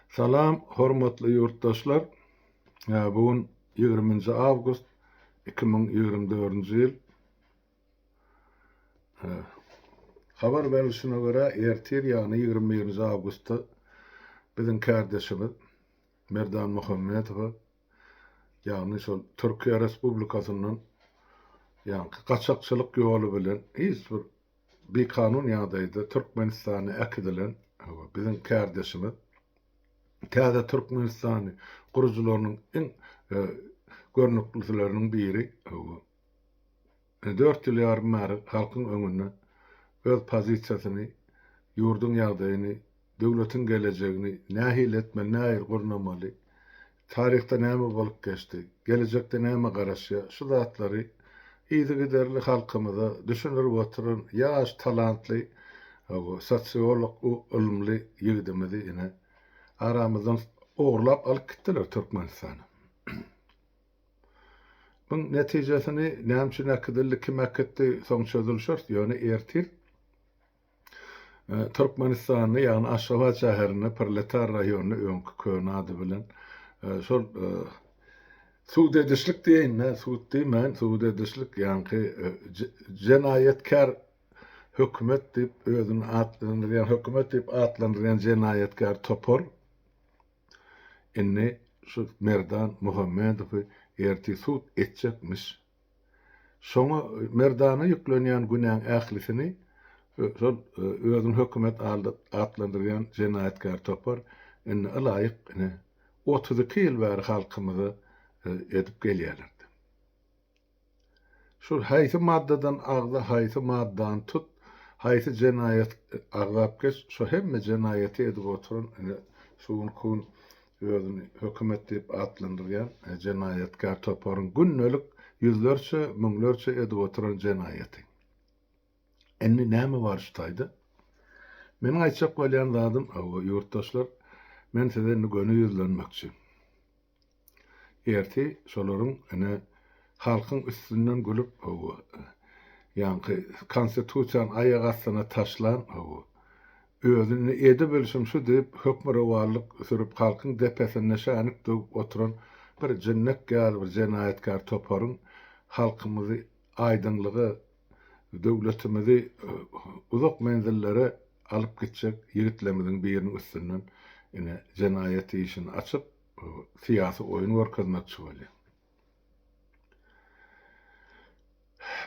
Salam, hormatly ýurtdaşlar. Bugün 20 awgust 2024-nji ýyl. Habar berilişine görä ertir ýagny 21 awgustda biziň kardeşimiz Merdan Muhammedow ýagny şol Türkiýe Respublikasynyň ýagny gaçakçylyk ýoly bilen hiç bir kanun ýagdaýda Türkmenistany äkidilen biziň kardeşimiz Täze Türkmenistany gurucularynyň iň görnüklileriniň biri 4 ýyl ýarym bäri halkyň öňünde öz pozisiýasyny, ýurduň ýagdaýyny, döwletiň gelejegini nähil etmeli, nähil gurnamaly, tarihde näme bolup geçdi, gelecekde näme garaşýar, şu zatlary ýygy giderli halkymyza düşünür oturan ýaş talantly sosiolog ulumly ýigdimizi ine aramyzdan oğurlap alyp gitdiler Türkmenistana. Bunun netijesini näme üçin äkidildi, kim äkitdi, soň çözülüşür, ýöne ertir. Türkmenistanyny ýagny Aşgabat şäherini Proletar raýonyny öňkü köni ady bilen şol suud edişlik diýen, suud diýmän, suud edişlik ýagny jenayetkar hökümet diýip özüni atlandyrýan, hökümet diýip atlandyrýan jenayetkar topar. Inni şu Merdan Muhammedow erti suud etjekmiş. Şoňa Merdana ýüklenýän günäň ählisini şol özüni hökümet atlandyrýan jenayetkar topar. Inni laýyk 32 ýyl bäri halkymyzy edip gelýärlerdi. Şu haýsy maddadan agda, haýsy maddadan tut, haýsy jenayet aglap geç, şu hemme jenayeti edip oturan şuň özüni hökümet diýip atlandyrýan jenayetkar toparyň günnelik ýüzlerçe, müňlerçe edip oturan jenayeti. Enni näme bar şu taýda? Meniň aýtjak bolýan zadym, ýurtdaşlar, men sizden göni ýüzlenmekçi. Erti şolaryň halkyň üstünden gülüp ýagny konstitusiýany aýag astyna taşlan özüni ede bölüşüm şu diýip hökmürewarlyk sürüp halkyň depesine şänik döwüp oturan bir jennek ýa-da bir jenayetkar toparyň halkymyzy aýdynlygy, döwletimizi uzak menzillere alyp gitjek ýigitlerimiziň biriniň üstünden jenayet işini açyp siyasi oyun görkezmekçi bolýar.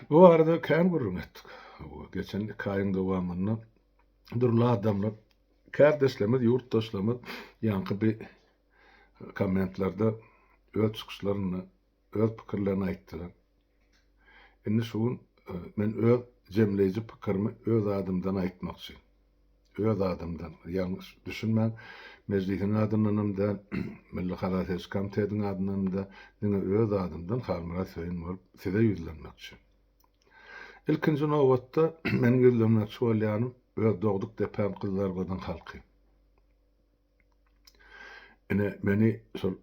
Bu arada kän gurrun etdik. Geçen kaýyň dowamyny durla adamlar, kardeşlerimiz, yurtdaşlarymız ýanky bir kommentlarda öz çykyşlaryny, öz pikirlerini aýtdylar. Indi şuň men öz jemleýiji pikirimi öz adymdan aýtmakçy. Öz adymdan, ýalňyş düşünmän, meclisiň adyndan da, Milli Halatyş Komitetiň adyndan da, öz adymdan Halmura söýün bolup size ýüzlenmekçi. Ilkinji nowatda men ýüzlenmekçi bolýanym öz dogduk depen kızlar bodan halky. Meni şol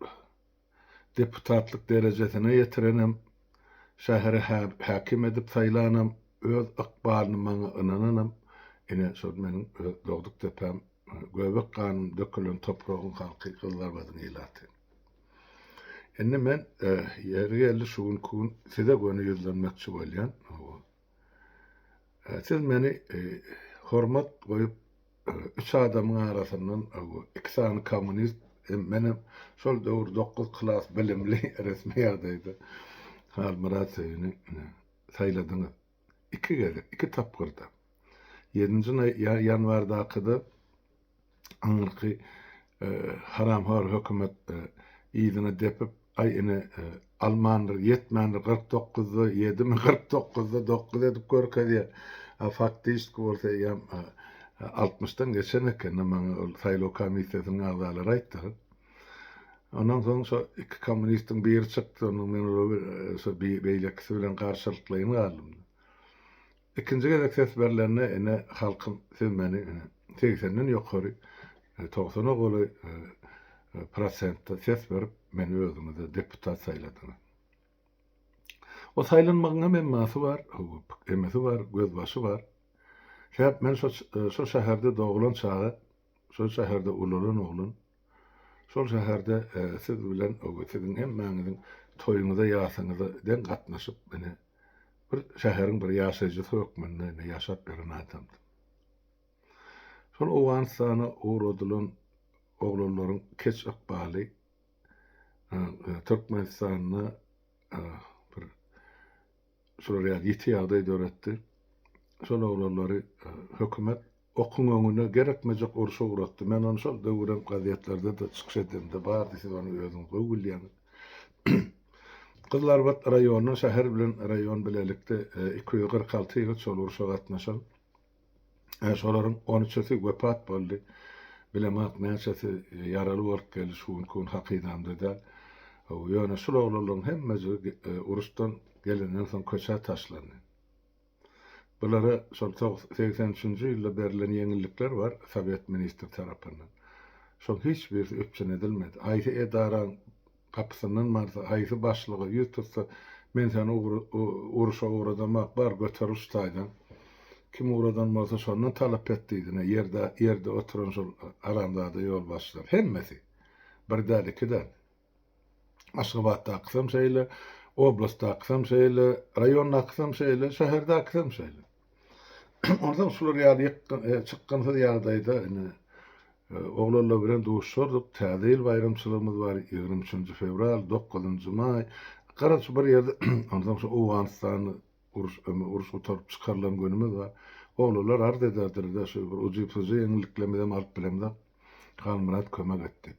deputatlyk derejesine ýetirenem, şäheri hakim edip saýlanam, öz ykbalyny maňa ynananam. Şol meniň dogduk depen göbek kanun dökülen topragyň halky kızlar bodan ýylaty. Indi men ýeri geldi şuň kun size göni ýüzlenmekçi bolýan. Siz meni hormat goýup 3 adamyň arasyndan iki sany kommunist, menem şol döwür 9 klas bilimli resmi ýagdaýda Halmura söýüni saýladyňyz. Iki tapgyrda. 7-nji ýanwardakyda aňyrky haramhor hökümet ýygyny depip Almanlar 49'da 49'da 9 edip görkezýär. Faktyşki bolsa ýa 60'dan geçen eken maňa saýlaw komisiýasynyň agzalary aýtdylar. Ondan soň şu iki kommunistin biri çykdy, onu men şu beýlekisi bilen garşylyklaýyn galym. Ikinji gezek ses berlerine halkym siz meni 80'den ýokary 90'a goly prosentde ses berip meni özüňize deputat saýladyňyz. O saýlanmagyň emmasy bar, emesi bar, gözbaşy bar. Şäp men şu şäherde doglan çağı şol şäherde ulalan oğlun, şol şäherde siz bilen sizin hemmäňiziň toýuňyza ýasaňyza den gatnaşyp mene bir şäheriň bir ýaşaýjy hökmünde ýaşap beren adamdy. Şol Owganystana uğradylan oglanlaryň keç akbaly Türkmenistanyna bir şuraya ýeti ýagdaý döretdi. Şol oglanlary hökümet okumagyna gerekmejek urşa uğratdy. Men onu şol döwürem gazetlerde de çykyş edende bar diýip onu özüm goýulýan. Kızlarbat raýonyň şäher bilen raýon bilelikde 246 ýyl şol urşa gatnaşan. Şolaryň 13-si wepat boldy. Bilemek näçesi ýaraly bolup geldi şuň kun hakynamda da. Ýöne şol oglanlaryň hemmesi urusdan gelenden soň köçä taşlandy. Bulara şol 83-nji ýylda berilen ýeňillikler bar Sowet ministr tarapyndan. Şol hiç bir öpçen edilmedi. Aýsy edaran kapısından marsa, aýsy başlygy ýüz tutsa, men seni uruşa uğradamak bar götürüp ustaydan. Kim uğradan bolsa şondan talap etdiýdi. Ýerde oturan şol aramda da ýol başlar. Hemmesi birdälikden. Aşgabatda aksam şeýle, oblastda aksam şeýle, raýonda aksam şeýle, şäherde aksam şeýle. Ondan şular ýaly çykkan ýagdaýda oglanlar bilen duşşardyk. Täze ýyl bayramçylygymyz bar 23 fevral, 9 may. Garaç bir ýerde ondan şu Owganystany uruş oturup çykarlan günümüz bar. Oglanlar arz ederdiler şu bir ujuy-pujuy ýeňiliklerden alyp bilemde Galmurat kömek etdi.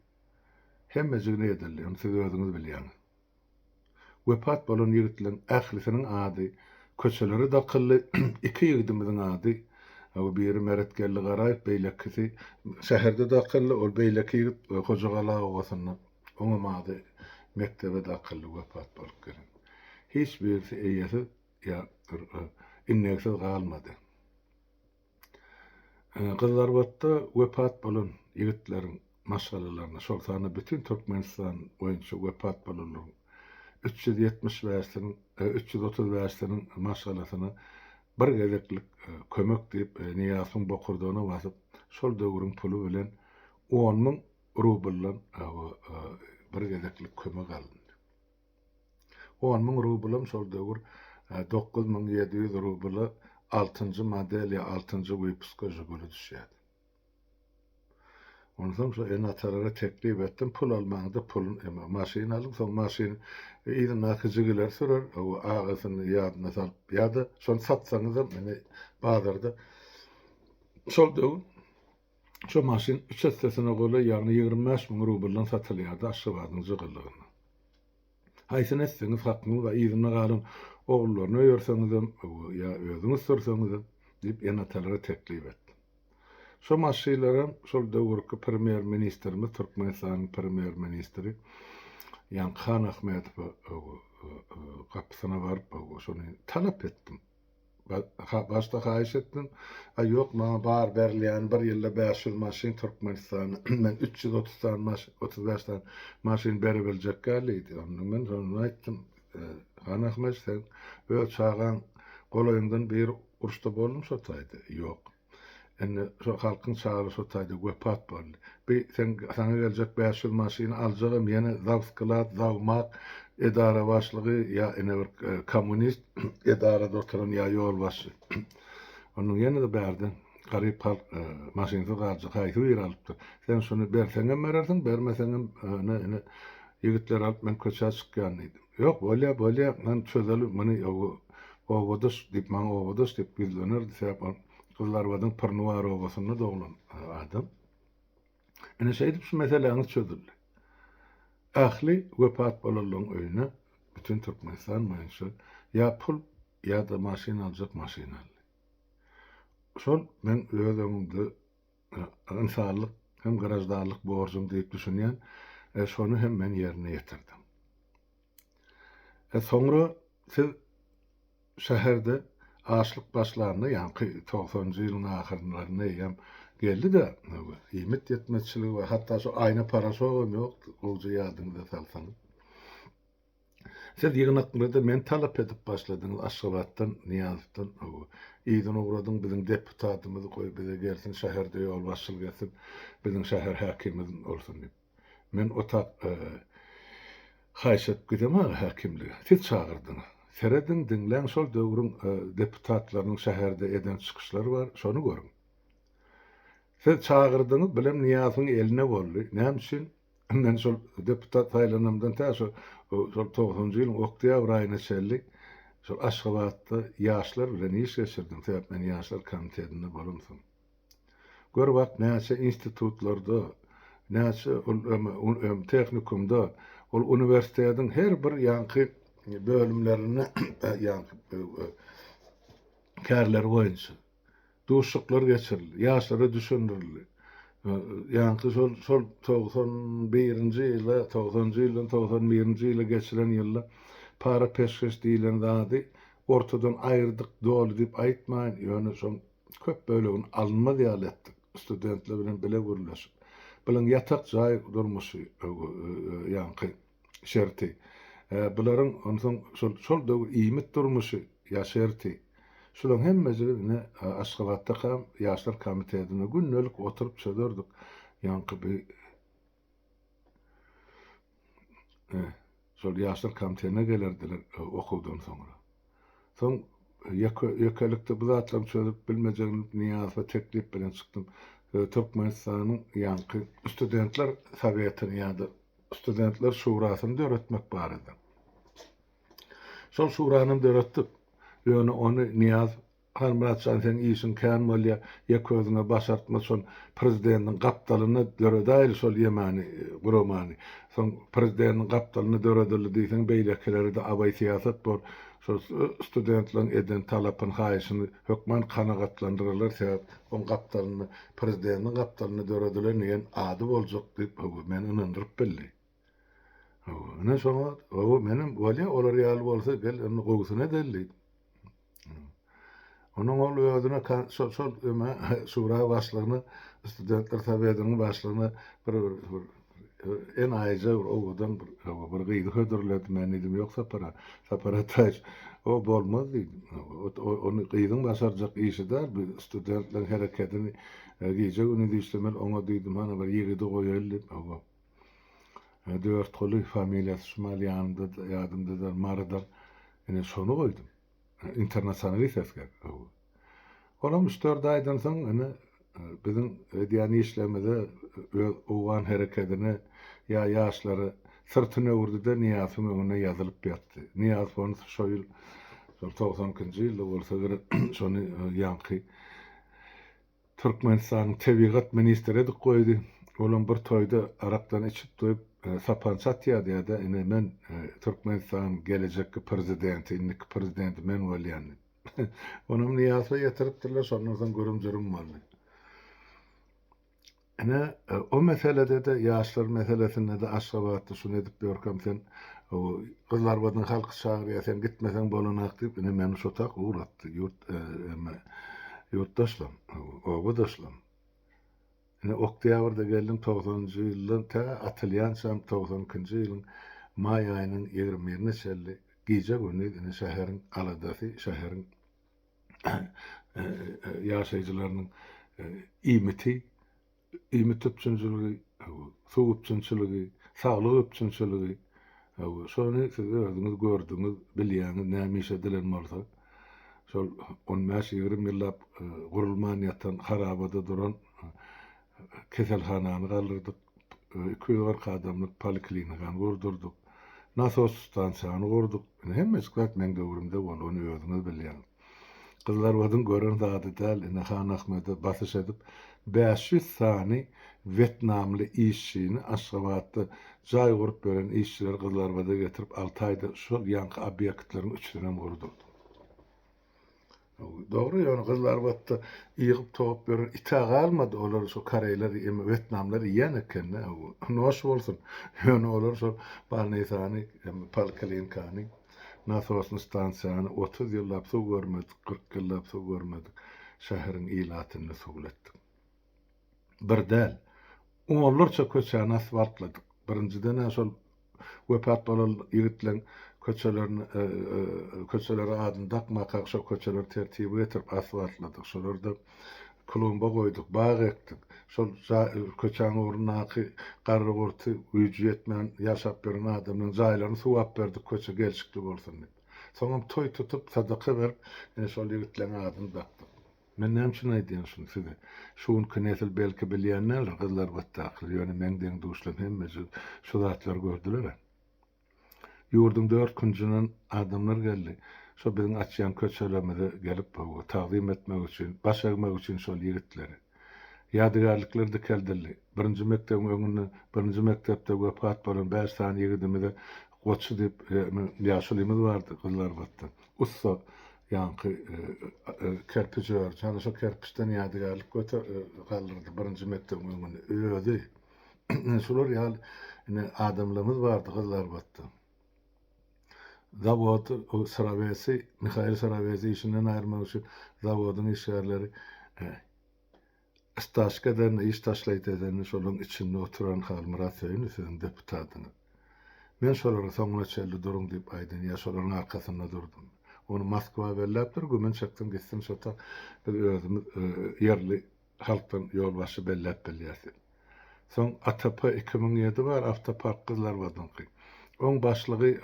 Hemmejigine edildi, onu siz özüňiz bilýän. Wepat bolan ýigitlerin ählisiniň ady, köçeleri dakylly iki ýigitimiziň ady. Biri Meretgelli Garaýew beýlekisi, şäherde dakylly, ol beýleki ýigit Hojagala owasyna, oňa ady mektebe dakylly wepat bolup gelen. Hiç birisi eýesi ýa innegsiz galmady. Kızlarbatda wepat bolan ýigitleriň maşgalalaryna şol sany bütün Türkmenistan boýunça wepat bolanlar 370 wäsiniň 330 wäsiniň maşgalasyna bir gezeklik kömek diýip Niýasyň bokurdygyna basyp şol döwrüň puly bilen 10.000 rubl bir gezeklik kömek aldy. 10.000 rubl şol döwür 9.700 rubl 6-njy model ýa 6-njy wypuska jogula düşýär. Ondan sonra enatarlara teklif ettim. Pul almaňda pulun maşyn alyp, soň maşyn ýa nakıjylar sorar, o agasyny ýadyna salyp, ýa-da şonu satsaňyz meni bazarda şol döwür şu maşyn 3 hissesine gola ýagny 25.000 rublan satylýardy aşgabatyň jygylygyna. Haýsyn etseňiz hakmy we ýygyna galyn oglaryny öýerseňiz ýa özüňiz sorsaňyz diýip enatarlara teklif etdim. Şu maşylaram şol döwürki premier ministrimiz, Türkmenistanyň premier ministri Ýan Khan Ahmetow kapysyna baryp şonu talap etdim. Başda haýyş etdim. Ýok, maňa bar berilýän bir ýylda 500 maşyn Türkmenistan, men 330 tan maşyn, 35 tan maşyn berip biljek geldi. Onu men şonu aýtdym. Khan Ahmetow sen öz çağan golaýyndan bir urşda boldum şotaýdy. Ýok. Enne şu halkyň çağrı şotaýdy, wepat boldy. Sana geljek 500 maşyn aljagym ýene zawskylat, zawmak, edara başlygy ýa ene bir kommunist edarada oturan ýa ýol başy. Onuň ýene de berdi. Garyp maşynda garjy haýsy ýer alypdy. Sen şonu berseňem berersiň, bermeseňem ene ýigitler alyp men köçe çykýan idim. Ýok, bolýa, men çözelim, meni owadyş diýip maňa owadyş diýip bizlenerdi sebäp Kızlarbatyň Pyrnuwar owasyna doglan adam. Ene şeýdip şu meseleniz çözüldi. Ähli wepat bolanlaryň öýüne bütün Türkmenistan boýunça ýa pul ýa da maşyn aljak maşyn aldy. Şol men özümde insanlyk hem garajdarlyk borjum diýip düşünýän şonu hem men ýerine ýetirdim. Soňra siz şäherde açlyk başlandy, ýani 90-njy ýylyň ahyrlaryna ýam geldi de, ýemet ýetmezçiligi we hatda şu aýna parasy ýok, bolja ýadyňda salsaň. Siz ýygnaklarda men talap edip başladyňyz Aşgabatdan, Niýazdan, ýygyny uradyň biziň deputatymyzy goýup bize gelsin şäherde ýol başçylyk etsin, biziň şäher häkimimiz bolsun diýip. Men o haýşat gidemä häkimligi. Siz çagyrdyň. Seredin dinlen şol döwrüň deputatlarynyň şäherde eden çykyşlary bar, şonu görün. Siz çagyrdyňyz bilem Niýazyň eline boldy. Näme üçin? Men şol deputat haýlanamdan şol 90-njy ýylyň oktýabr aýyna çellik şol Aşgabatda ýaşlar bilen iş geçirdim. Täp men ýaşlar komitetinde bolumsam. Gör bak näçe institutlarda, näçe tehnikumda, ol uniwersitetiň her bir ýanky bölümlerine kärler boýunça duşuklar geçirildi, ýaşlara düşündirildi. Ýanky şol 91-nji ýyla, 90-njy ýyldan 91-nji ýyla geçiren ýylda para peşkeş diýilen zady ortadan aýyrdyk dolu diýip aýtmaýyn. Ýöne şol köp bölegini alınma diýal etdik. Studentler bilen bile gürleşip. Bilen yatak jaý durmuşy ýanky şerti. Bularyň onsoň şol döwür iýmit durmuşy ýa şerti. Şolaň hemmesini Aşgabatda ham ýaşlar komitetine günnelik oturup çöderdik. Ýanky bir şol ýaşlar komitetine gelerdiler okuwdan soňra. Soň ýökelikde bu zatlaryny çözüp bilmejegim Niýaz teklip bilen çykdym. Türkmenistanyň ýanky studentler sowietini ýa-da studentler şurasyny döretmek barady. Şol şuranyň döretdik. Ýöne onu Niýaz Harmatçan sen işin kän bolýa ýeközüne başartma şol prezidentiň gapdalyny döredäýil şol ýemani gurumany. Soň prezidentiň gapdalyny döredildi diýsen beýlekileri de abay siýasat bor. Şol studentleriň eden talapyn haýyşyny hökmen kanagatlandyrarlar sebäp on gapdalyny prezidentiň gapdalyny dörediler diýen ady boljak diýip meni inandyryp bildi. Ana şoňa menim bolýa olar ýaly bolsa gel onu gowsuna deldi. Onun ol özüne şol şura başlygyny studentler tabiatının başlygyny bir en aýja owadan bir gyýdy hödürledi men edim ýoksa separataj o bolmaz diýdim. Onu gyýdyň başarjak işi der bir studentler hereketini gyýjak onu diýişlemel oňa diýdim hana bir ýigidi goýaly diýip. Dört goly familiýasy şumal ýanynda ýadymdadyr Mardar. Ene şonu goýdum. Internasionalitetke. Olam 3-4 aýdan soň ene biziň diýany işlemede owan hereketini ýa ýaşlary sırtyna urdy da Niýazyň öňüne ýazylyp ýatdy. Niýaz onu şol 90-njy ýylda bolsa şonu ýanky Türkmenistanyň tebigat ministri edip goýdy. Olam bir toýda arakdan içip doýup sapan satýa diýdi. Ene men Türkmenistanyň gelecekki prezidenti, indiki prezidenti men bolýan. Onuň Niýaza ýetiripdirler, şondan görümjerim boldy. Ene o meselede de ýaşlar meselesinde de Aşgabatda şunu edip ýörkam sen gyzlar bolan halky çagyrýar sen gitmeseň bolanak diýip ene meni şotak uğratdy. Yurtdaşlar, owadyşlar. Ene oktýabrda geldim 90-njy ýyldan ta atylýansam 92-nji ýylyň may aýynyň 20-ne çelli gije güni ene şäheriň aladasy, şäheriň ýaşaýjylarynyň iýmit üçinçiligi, suw üçinçiligi, saglyk üçinçiligi, şonu siz özüňiz gördüňiz, bilýäňiz näme iş edilen bolsa, şol 15-20 ýyllap gurulman ýatan harabada duran keselhanany galdyrdyk, 240 adamlyk poliklinikany gurdurdyk, nasos stansiýany gurduk. Hemmesi kwat men döwrümde bolany özüňiz bilýäňiz. Gyzlar wadyň gören zady däl, ene Han Ahmede basyş edip 500 sany Vietnamly işçini Aşgabatda jaý gurup beren işçiler gyzlar wada getirip 6 aýda şol ýanky obýektlerini üçlenen gurdurdy. Dogry ýöne gyzlar wada ýygyp topup beren itaga almady, olar şo Koreýler, Vietnamlar ýene ekenne. Noş bolsun. Ýöne olar şo balnesany, poliklinikany, nasos stansiýany 30 ýyllap suw görmedik, 40 ýyllap suw görmedik. Şäheriň ilatyny sugletdik. Bir däl. Onlarça köçäni asfaltladyk. Birinciden şol wepat bolan ýigitleň köçelere adını takmak, şo köçeler tertibi getirip asfaltladyk. Şolarda klumba goýduk, bag ekdik. Şol köçäň orundaky garry gurty güýji ýetmän ýaşap beren adamyň jaýlaryny suwap berdik köçe gelşikli bolsun diýip. Soňam toý tutup sadaka berip, şol ýigitleň adyny takdyk. Men näme üçin aýdýan şunu size? Şuň kinesil belki bilýänler, gyzlar batdaky, ýöne men deň duşlar hemmesi şu zatlar gördüler. Ýurdun 4 küncünden adamlar geldi. Şo biziň açýan köçelerimize gelip bu taqdim etmek üçin, başarmak üçin şol ýigitleri. Ýadygarlyklar da keldiler. Birinji mekdebiň öňünde, birinji mektepde wepat bolan 5 tane ýigitimize goçu diýip ýaşulymyz bardy gyzlar batdy. Ussa ýanky kerpiçler, çana şo kerpiçden ýadygarlyk galdyrdy birinji mekdebiň öňünde. Öýdi. Şolar ýaly adamlarymyz bardy gyzlar batdy. Zavod Saravesi, Mikhail Saravesi işinden ayrılmak için zavodun işgärleri Staşkadan iş taşlayt edeni şolun içinde oturan Halmurat Hüseyin sizin deputatyny. Men şolara soňuna çeldi durum diýip aýdyn, ýa şolaryň arkasynda durdum. Onu Moskwa belläpdir, gömen çakdym gitdim şota özüm yerli halkdan ýolbaşy belläp bilýärdi. Soň ATP 2007 bar Avtopark gyzlar badynky. Oň başlygy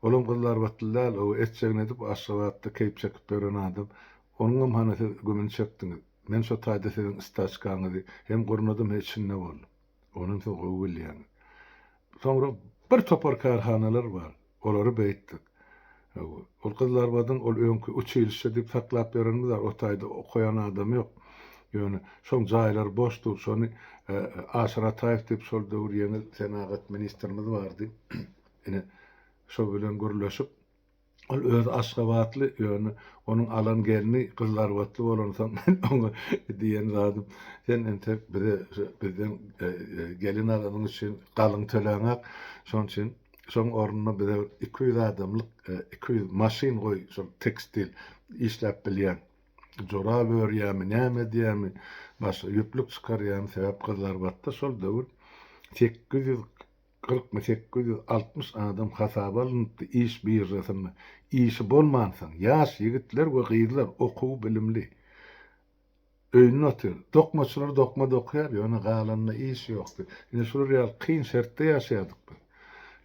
Olum gyzlar batdylar, o etçegin edip aşgabatda keyip çekip beren adam. Onuň hanasy gömün çekdiňiz. Men şo taýda sizin staşkaňyzy hem gurnadym heçinne boldum. Onuň so gowulýan. Soňra bir topar karhanalar bar. Olary beýtdik. Ol gyzlar badyň ol öňkü uçylşy diýip saklap berenimiz bar. O taýda okoyan adam ýok. Ýöne şoň jaýlar boşdur. Şonu Aşra Taýip diýip şol döwür ýeni senagat ministrimiz bardy. Ine şo bilen görleşip ol öz Aşgabatly ýöne onuň alan gelini gyzlar batly bolansoň men oňa diýen zadym sen ente bizden gelin alanyň üçin galyň töläňek şoň üçin şoň ornuna bize 200 adamlyk 200 maşin goý şol tekstil işläp bilýän jorab örýärmi näme diýärmi başga ýüplük çykarýarmy sebäp gyzlar batdy şol döwür 860 adam hasaba alındı iş birjasynda. İşi bolmansaň, ýaş ýigitler we gyzlar okuw bilimli. Öýüne otur. Dokmaçylar dokma dokýar, ýöne galanyna iş ýokdy. Ine şular ýaly kyn şertde ýaşaýardyk biz.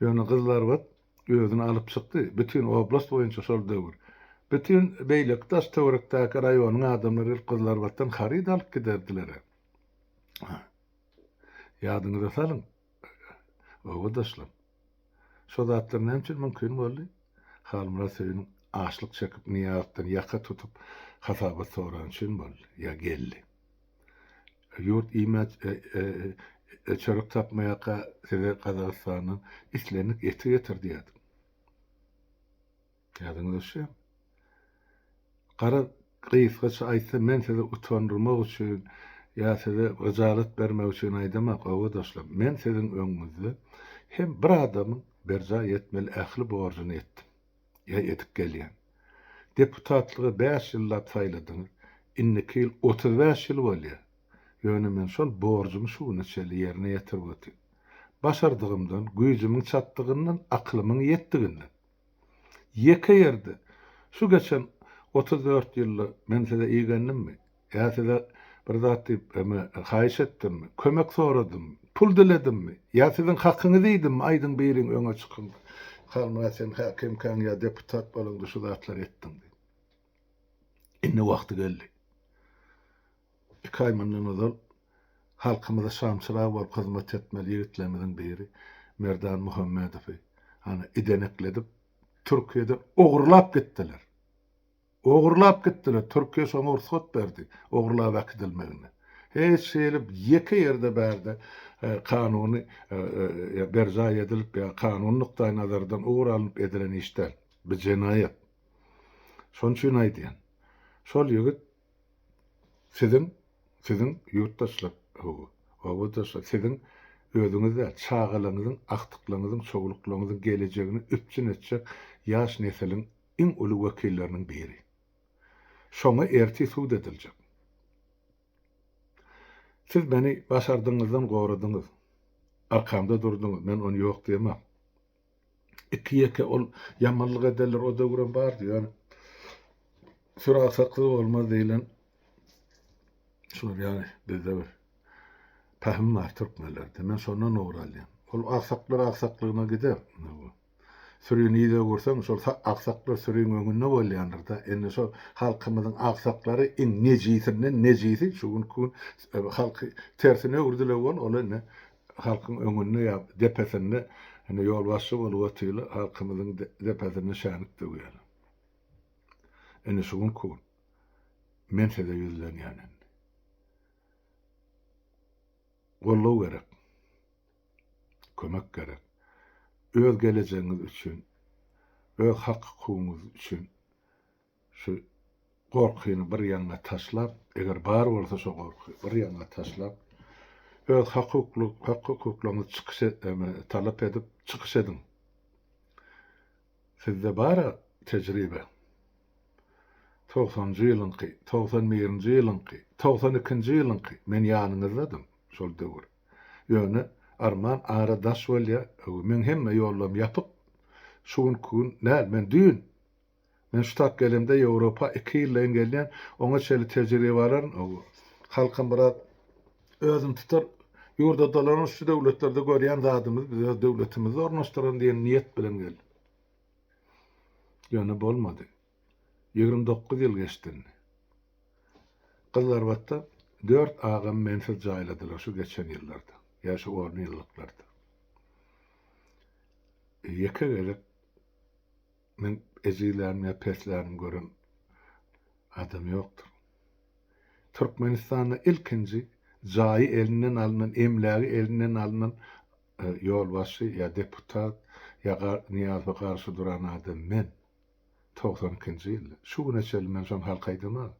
Ýöne gyzlar bat özüni alyp çykdy. Bütün oblast boýunça şol döwür. Bütün Beýlekdaş töwerekdäki raýonyň adamlary gyzlar batdan harid alyp giderdiler. Ýadyňyza salyň. O daşlar. Şo zatlar näme üçin mümkin boldy? Halmurat Hüseyin açlyk çekip niýatdan ýaka tutup hasabat soran üçin boldy. Ya geldi. Ýurt imat çörek tapmaýaka size Kazakstanyň islenik eti getirdi ýadyň. Ýadyňyzda şu. Gara gysgaça aýtsa men sizi utandyrmak üçin ýa size gyzalat bermek üçin aýdamak o daşlar. Men sizin öňüňizde hem bir adamyň berja etmeli ähli borjyny etdim. Ya edip gelýän. Deputatlygy 5 ýyllap saýladyňyz. Inniki ýyl 35 ýyl bolýar. Ýöne men şol borjymy şuňa çeli ýerine ýetirip başardygymdan, güýjümiň çatdygyndan, aklymyň ýetdiginden. Ýeke ýerde şu geçen 34 ýylly men size iýgennimmi? Ýa size bir zat diýip haýyş etdimmi? Kömek soradym? Pul diledimmi? Ýa sizin hakyňyzy diýdim, aýdyň biriň öňe çykyň. Halmurat sen hakim kan ýa deputat bolan şu zatlar etdiň. Inne wagty geldi. Kaýmandan ozal halkymyza şamçylar bolup hyzmat etmeli ýigitlerimiziň biri Merdan Muhammedow. Hani idenekledip Türkiýede ogurlap gitdiler. Ogurlap gitdiler. Türkiýe şoňa ruhsat berdi. Ogurlap gidilmegine. Hiç şeylip ýeke ýerde berdi. Kanuny berja edilip ýa kanun nukdaý nazardan ogur alyp edilen işler. Bir jenaýat. Şoň üçin aýdýan. Şol ýigit sizin ýurtdaşlar, owadaşlar sizin özüňizde çağalaryňyzyň, aktyklaryňyzyň, çoğuluklaryňyzyň gelejegini üpçün etjek ýaş nesiliň iň uly wekilleriniň biri. Şoňa erti suud ediljek. Siz beni başardyňyzdan gowradyňyz. Arkamda durduňyz. Men onu ýok diýemem. iki ol yamanlyk ederler o döwren bardy ýani. Sürasaklyk bolmaz diýilen şular ýani bizde bir pähim bar türkmenlerde. Men şondan owralýan. Ol aksaklygyna gider. Sürüni ýa-da görseň şol aksaklar sürüň öňünde bolýandyr da. Indi şol halkymyzyň aksaklary in nejisi şugun halky tersine urdile bol olany halkyň öňünde ýa depesinde hani ýol başy bolup otyly halkymyzyň depesine şanyk döwýär. Indi şugun kun men sede ýüzlenýän. Gollaw gerek. Kömek gerek. Öz geleceğiniz üçün, öz hakkınız üçün şu korkuyu bir yana taşlap, eğer bar olsa şu korkuyu bir yana taşlap, öz hakkıklarınızı talep edip çıkış edin. Sizde bara tecrübe. 90-njy ýylyňky, 91-nji ýylyňky, 92-nji ýylyňky men ýanynızdadım şol döwür. Ýöne arman aradaş bolýa, men hemme ýollam ýapyp şuň kun näl men düýün. Men şutak gelimde Ýewropa 2 ýyldan gelýän, oňa çeli tejribe baran, halkym biraz özüm tutar, ýurda dolanan şu döwletlerde görýän zadymyz, biz döwletimizi ornaşdyran diýen niýet bilen geldi. Ýöne bolmady. 29 ýyl geçdi. Gyllarbatda 4 agam mensiz jaýladylar şu geçen ýyllarda. Ya şu 10 ýyllyklarda. Ýeke gelip men ezilerimi ya peslerimi görün adam yoktur. Türkmenistan'da ilkinci jaýy elinden alınan, emlägi elinden alınan ýolbaşy ya deputat ya niýaza garşy duran adam men 92-nji ýylda. Şu güneçel men şol halkaýdyma.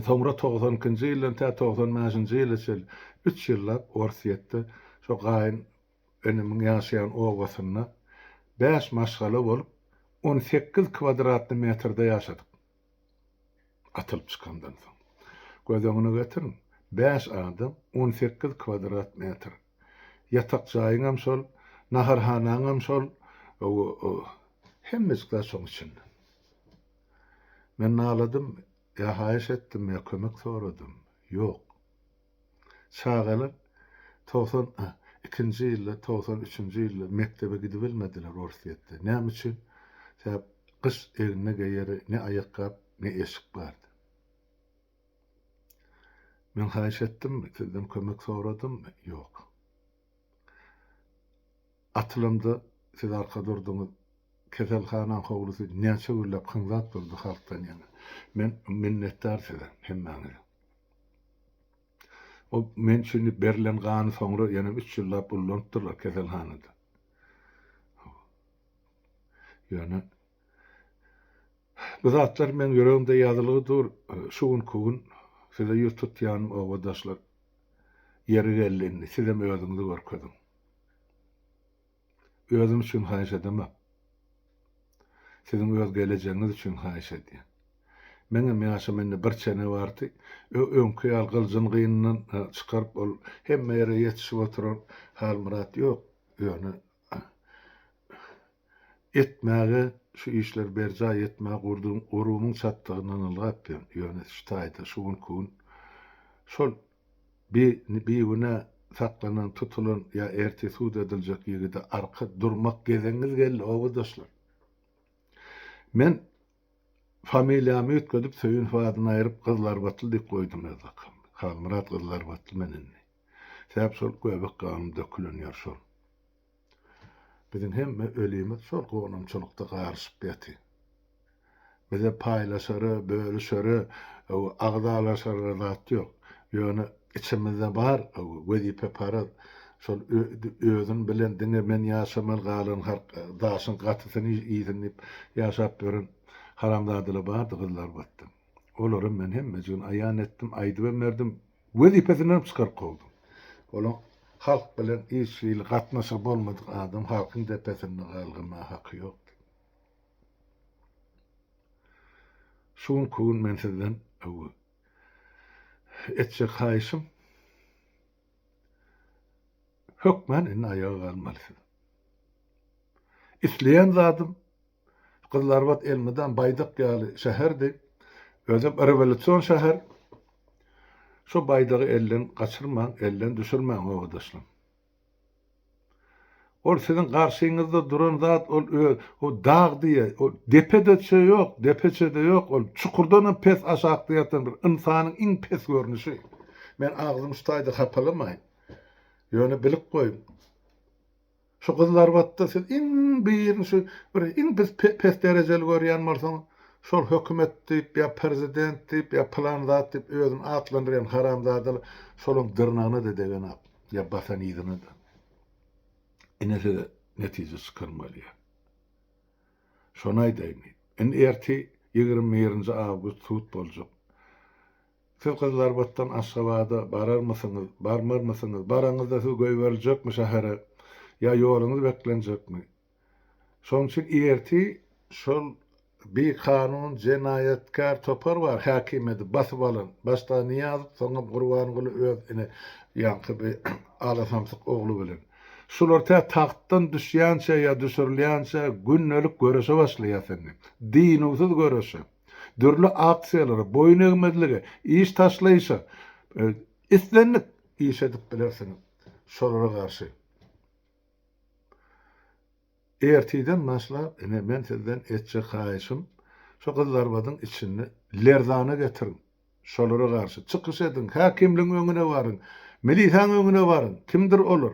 Sonra 92-nji ýyldan ta 95-nji ýyla 3 ýyllap Orsiýetde şo gaýyn önümiň ýaşaýan owasyna 5 maşgala bolup 18 kvadratly metrde ýaşadyk. Atılıp çykandan soň. Gözüňe getirin. 5 adam 18 kvadrat metr. Yatak jaýyňam şol, naharhanaňam şol, hemmesi de şoň üçin. Men naladym, ya haýyş etdim, ya kömek soradym. Yok. Çağalar 92-nji ýylda, 93-nji ýylda mektebe gidip bilmediler Orsiýetde. Näme üçin? Sebäp kış egine geýeri ne aýakkap, ne eşik bardy. Men haýyş etdim, sizden kömek soradym. Yok. Atılımda siz arka durduğunuz keselhanaň howlusy näçe güllep kynzap durdy halkdan ýa. Men minnetdar size hemmäňize. O men şunu berilen gany soňra ýene 3 ýyllap ullandylar keselhanada. Ýöne bu zatlar men ýüregimde ýazylygydyr. Şuň kun size ýurt tutýan owadaşlar ýeri geldi. Size özüňizi görkezin. Özüm üçün haýyş edemem. Sizin öz geleceğiniz üçün haýyş edýän. Meňem ýaşamynda bir çene bardy. Öňkü ýal gyljyn gynyndan çykaryp ol hemme ýere ýetişip oturan hal murat ýok. Ýöne etmäge şu işler berja etmäge gurumyň çatdygynyň ylgap ýöne şu taýda şuň kun şol bir güne saklanan, tutulan ya ertesud edilecek ýerde arka durmak gezeňiz geldi owadaşlar. Men familiýamy ötgedip söýün fadyny aýryp Gyllar Batyl diýip goýdum ýazakam. Halmurat Gyllar Batyl menini. Sebäp şol göbek gany dökülenýär şol. Biziň hemme ölýimiz şol goňamçylykda garşyp ýaty. Bize paýlaşary, bölüşary, agdalaşary zat ýok. Ýöne içimizde bar, wezipe para, şol özün bilen diňe men ýaşamal galan daşyň gatysyny ýyzynip ýaşap görün haramdadylar bardy Gyllar Batdy. Olary men hemmejin aýan etdim, aýdyp berdim, wezipesinden çykaryp goýdum. Ola halk bilen işçilik gatnaşyk bolmadyk adam halkyň depesinde galgyma haky ýok. Şuň kun men sizden etjek haýyşym hökmen in aýaga galmaly. isleyen zadım. Kızlarbat elmeden baydak ýaly şäherdi. Özüm revolüsion şäher. Şo baydagy elden gaçyrmaň, elden düşürmäň ogdaşlym. Ol sizin garşyňyzda duran zat o dağ diye, o depede ýok, depeçede ýok, ol çukurdan pes aşakda ýatan bir insanyň iň pes görnüşi. Men agzym ustaýdy hapalamaýyn. Ýöne bilip goýun. Şu kızlar batda siz birini şu bir pes derejeli görýän bolsaň, şol hökümet diýip ýa prezident diýip ýa plan zat diýip özüni atlandyran haramzadalar şoluň dyrnagyna da degen ap, ýa basan ýygyny da. Inese netije çykarmaly. Şonu aýdaýyn. Erti 20 awgust tut boljak. Siz kızlar batdan Aşgabatda bararmysyňyz, barmarmysyňyz, baraňyzda siz göýbeljekmi şähere? Ya ýoluňyz beklenjekmi? Şoň üçin erti şol bir kanun jenayetkar topar bar hakimeti basyp alan. Başda niýaz, soňra Gurbanyguly öz ine ýanky alasamsyk oglu bilen. Şular tahtdan düşýänçe ýa düşürilýänçe günnelik görese başlaýar. Dinusyz görese. Dürli aksiýalara, boyun egmedligi, iş taşlaýşa, islenlik iş edip bilersiň şolara garşy. Ertiden başlap, men sizden etçe haýyşym, şo kızlarbadyň içini lerzana getirin. Şolara garşy çykyş edin, hakimliň öňüne baryn, milisiýanyň öňüne baryn. Kimdir olur?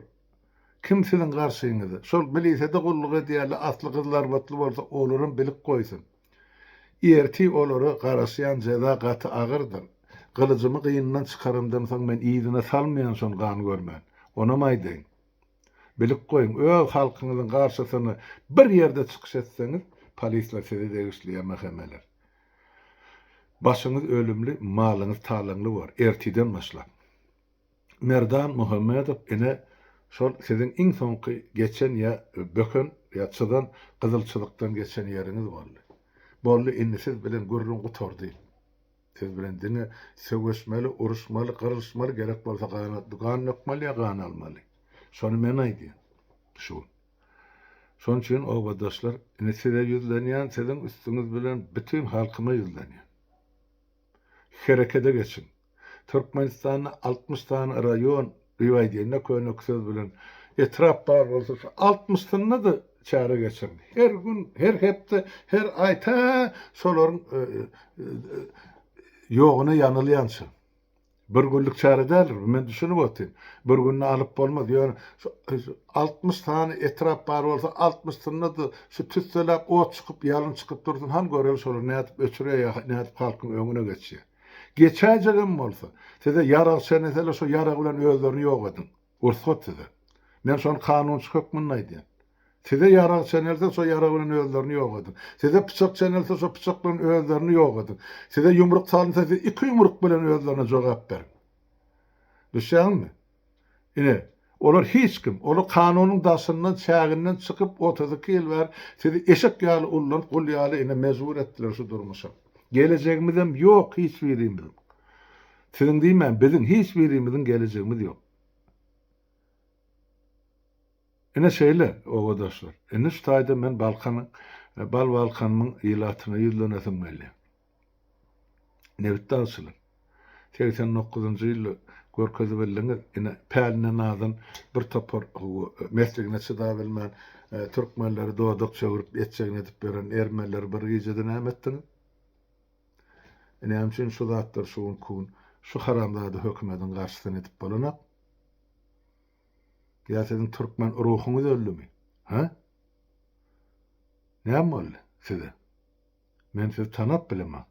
Kim sizin garşyňyzda? Şol milisiyada gulluk edýärli asly kızlarbatly bolsa, olaryň bilip goýsun. Erti olary garaşýan jeza gaty agyrdyr. Gylyjymy gyýyndan çykarymdan soň men ýygyna salmaýan şol gan görmän. Ona maýdaýyn. Bilip goýun, öz halkyňyzyň garşysyna bir ýerde çykyş etseňiz, polisler sizi degişleýär mahkemeler. Başyňyz ölümli, malyňyz talaňly bar. Ertiden başlap. Merdan Muhammedow ine şol sizin iň soňky geçen ýa böken ýa çydan gyzylçylykdan geçen ýeriňiz boldy. Bolly indi siz bilen gurrun gutordy. Siz bilen dini söwüşmeli, uruşmaly, gyrylşmaly gerek bolsa gan nokmaly ýa gan almaly. Şonu men aýdym. Şu. Şoň üçin ogadaşlar, indi size ýüzlenýän sizin üstüňiz bilen bütün halkyma ýüzlenýär. Herekete geçin. Türkmenistanyň 60 tane raýon riwaýetine könek söz bilen etrap bar bolsa 60-tyny da çare geçirdi. Her gün, her hepde, her ayta şolaryň ýoguna ýanylýança. Bir günlük çare däl, men düşünüp otdym. Bir günni alyp bolmaz. Ýöne 60 tane etrap bar bolsa 60-tyny da şu tüsselap ot çykyp, ýalyn çykyp dursun, han görel şolar nädip öçürýär, nädip halkyň öňüne geçýär. Geçäjegem bolsa, size ýarag senetler şo ýarag bilen özlerini ýok edin. Ursat size. Men şonu kanunçy hökmüni aýdym. Size ýarag senetler şo ýarag bilen özlerini ýok edin. Size pyçak senetler şo pyçak bilen özlerini ýok edin. Size ýumruk salynsa size 2 ýumruk bilen özlerine jogap berin. Düşýärmi? Ine olar hiç kim, olar kanunyň daşyndan, çäginden çykyp 32 ýyl ber sizi eşek ýaly ullan, gul ýaly ine mezbur etdiler şu durmuşa. Gelecegimizden ýok hiç birimiz. Sizin diýmän, bizim hiç birimizin gelecegimiz ýok. Ine şeýle, ogadaşlar. Ine şu taýda men Balkanymyň ýylatyna ýüzlenesim geldi. Nebitde açylyp. 89-njy ýyly görkezi belleňiz, ine päline nazan bir topar meslegine çyda bilmän türkmenleri dowadyk çöwürip etjegine edip beren ermenler bir gijede näme etdiňiz? Ine hemşin şu zatlar şuň kun şu haramzada hökümetiň garşysyna edip bolanak. Ya sizin Türkmen ruhuňyz öldümi? Ha? Näme boldy size? Men sizi tanap bilemem.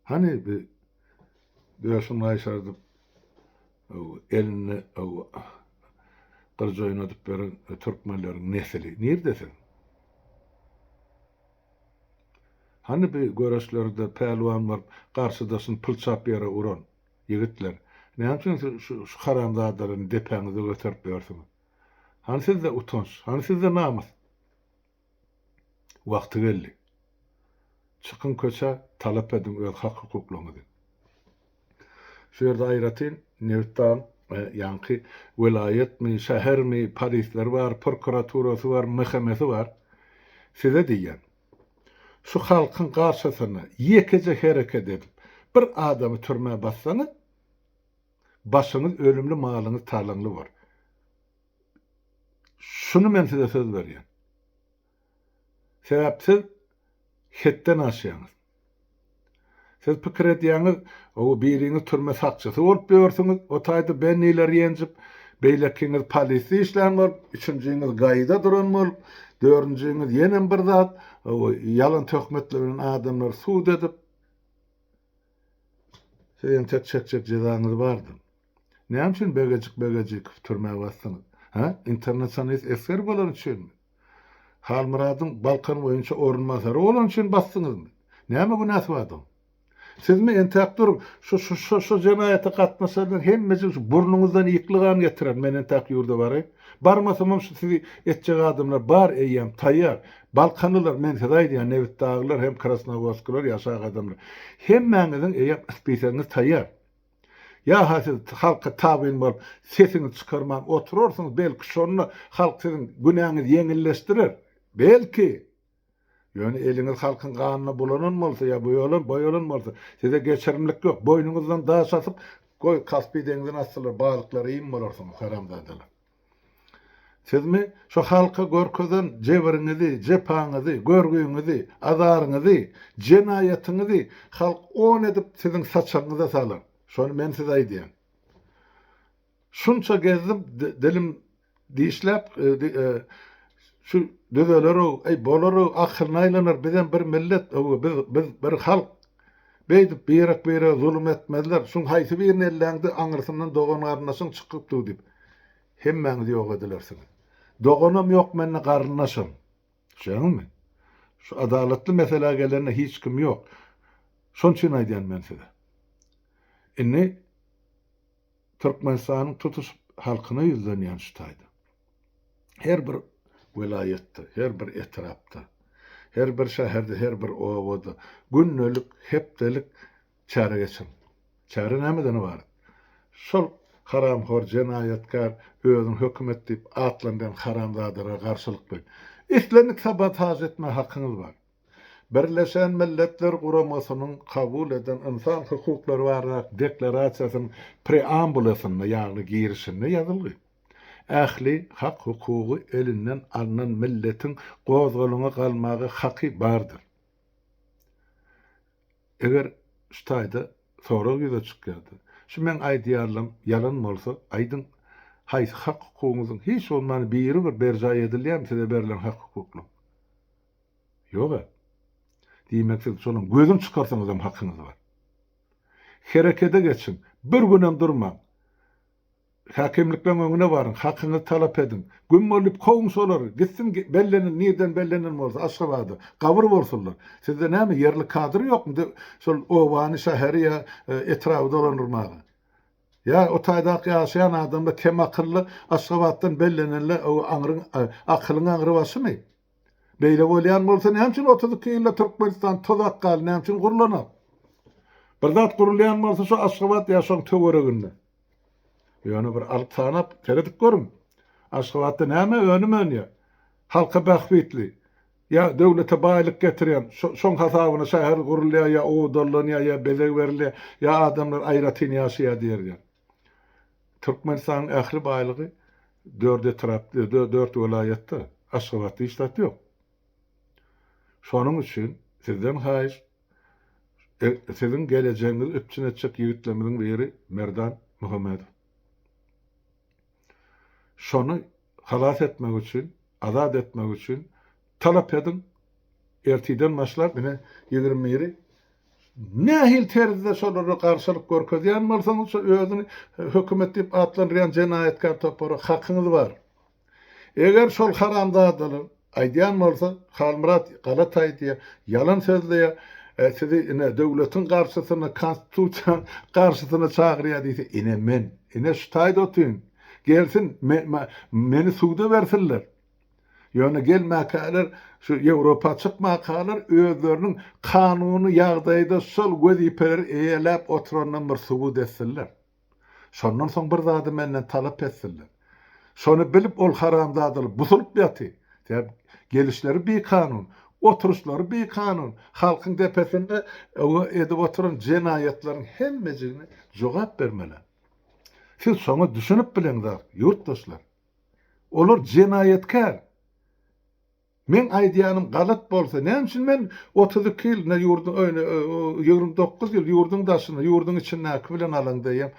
Hani bir şunu aýşardyp elini gyrja oynadyp beren türkmenleriň nesli nerdesin? Hani bir göreşlerde pehliwan bar, garşydaşyn pylçap ýere uran ýigitler. Näme üçin şu haramzadalaryň depäňizi göterip berýärsiňiz? Hani sizde utanç, hani sizde namus? Wagty geldi. Çykyn köçe talap edin öz hak hukuklaryňyzy. Şu ýerde aýratyn, Nevitdan yankı vilayet mi, şehir mi, polisler var, prokuraturası var, mehkemesi var. Size diýen, şu halkyň garşysyna ýekece hereket edip bir adamy türmäge bassaňyz, başyňyz ölümli, malyňyz talaňly bar. Şunu men size söz berýän. Sebäpsiz hetden aşýaňyz. Siz pikir edýäňiz, o biriňiz türme sakçysy bolup ýörsiňiz, o taýda ben niler ýenjip, beýlekiňiz polisi işlän bolup, üçüncüňiz gaýda duran bolup, dördüncüňiz ýene bir zat, o ýalan töhmetler bilen adamlar suud edip, sizin tek çekjek jezaňyz bardy. Näme üçin begejik türmäge basdyňyz? Ha? Internasionalist eser bolan üçinmi? Halmuradyň Balkan boýunça orunmasary bolan üçin basdyňyzmy? Näme günäsi bardy? Sizmi entäk durup, şu jemaýata gatnaşanlar hemmesi şu burnuňyzdan ýyklygan getiren men entäk ýurda bary. Barmasam şu sizi etjek adamlar bar eýem, taýýar. Balkanlylar men size aýdýan Nevit daglar hem Krasnovodsklar ýaşak adamlar. Hemmäňiziň eýem spiseňiz taýýar. Ya hasil halka tabin bolup sesini çykarman oturursyňyz, belki şonu halk siziň günäňizi ýeňilleşdirir. Belki. Ýöne eliňiz halkyň ganyna bulanan bolsa ya boýalan bolsa, size geçerimlik ýok. Boýnuňyzdan daş asyp, goý Kaspy deňizine assylar, balyklary ýyym bolarsyňyz, haramzadalar. Sizmi şu halka görkezden jebiriňizi, jepaňyzy, görgüýüňizi, azaryňyzy, jenaýatyňyzy halk on edip siziň saçaňyza salar. Şonu men size aýdýan. Şunça gezdim, dilim diýişläp, şu dödeleri, boları ahyrına aylanar, bizden bir millet, biz bir halk, beýdip beýrek zulüm etmediler, şun haýsy birini elläňdi, aňyrsyndan dogan garnaşyň çykypdy diýip, hemmäňiz ýok edilersiňiz. Doganam ýok, menne garnaşym. Şeňmi? Şu adaletli mesele gelerine hiç kim ýok. Şoň üçin aýdýan men size. Inni Türkmenistanyň tutuş halkyna ýüzlenýän şu taýda. Her bir vilayetde, her bir etrapda, her bir şäherde, her bir owada günnelik, hepdelik çäre geçen. Çäre nämeden bar? Şol haramhor, jenaýatkar, özüň hökümet diýip atlandan haramzadara garşylyk ber. İslenip sabotaj etme hakyňyz bar. Birleşen Milletler Guramasynyň kabul eden insan hukuklary barada deklarasiýasynyň preambulasyna ýagny girişinde ýazyldy. Ähli hak hukugy elinden alınan milletin gozgalyňa galmagy haky bardyr. Eger şu taýda soraw ýüze çykýardy. Şu men aýdýarlym ýalan bolsa, aýdyn haýsy hak hukugyňyzyň hiç bolmany biri bir berjaý edilýär size berilen hak hukukly. Ýok. Diýmekse şonuň gözüň çykarsaňyz hem hakyňyz bar. Herekete geçin, bir günem durmaň. Hakimlikden öňüne barın, hakyňyzy talap edin. Gün bolup kowun solar, gitsin bellenen, nirden bellenen bolsa, Aşgabatda, gabır bolsunlar. Sizde näme yerli kadr ýokmy? Şol owany şäheriýa etrafy dolanyrmagy. Ya o taýda ýaşaýan adamda kem akylly Aşgabatdan bellenenler o aňryň akylyň aňry başymy? Beýle bolýan bolsa näme üçin 32 ýylda Türkmenistan tozak gal, näme üçin gurulanak? Bir zat gurulýan bolsa şu Aşgabat ýaşaň töwereginde. Ýöne bir alyp tanap teredik görüm. Aşgabatda näme önümönýär? Halka bahwitli. Ya döwlete baýlyk getirýän, şoň hasabyna şäher gurulýar, ya o dollanýar, ya bezek berilýär, ya adamlar aýratyn ýaşaýar diýerler. Türkmenistanyň ähli baýlygy 4 etrapda, 4 vilayetde, Aşgabatda işlet ýok. Şonuň üçin sizden haýyş, sizin geleceğiniz öpçün etjek ýigitlerimiň biri Merdan Muhammedow. Şonu halas etmek üçin, azad etmek üçin talap edin. Ertiden başlar mene 20 ýeri. Nähil terzde şolary garşylyk görkezýän bolsaňyz özüni hökümet diýip atlanýan jenaýatkar topary hakyňyz bar. Eger şol haramzadalar aýdýan bolsa, Halmurat Galatay diýe yalan sözleýär, sizi döwletiň garşysyna, konstitusiýa garşysyna çagyrýar diýse, ine şu taýda otyryn. Gelsin, meni suda versinler. Ýöne gelmäkäler, şu Ýewropa çykmakäler özleriniň kanuny ýagdaýda şol wezipeleri eýelep oturandan bir subut etsinler. Şondan soň bir zady menden talap etsinler. Şonu bilip ol haramdadylyp buzulup ýaty. Dep gelişleri bir kanun, oturuşları bir kanun. Halkyň depesinde edip oturan jenayetlaryň hemmejini jogap bermeli. Siz şonu düşünüp bileňiz, ýurtdaşlar. Olar jenayetkär. Men aýdýanym galat bolsa, näme üçin men 32 ýyl ne ýurdun öýne 29 ýyl ýurdun daşyny, ýurdun içindäki bilen alaňdaýam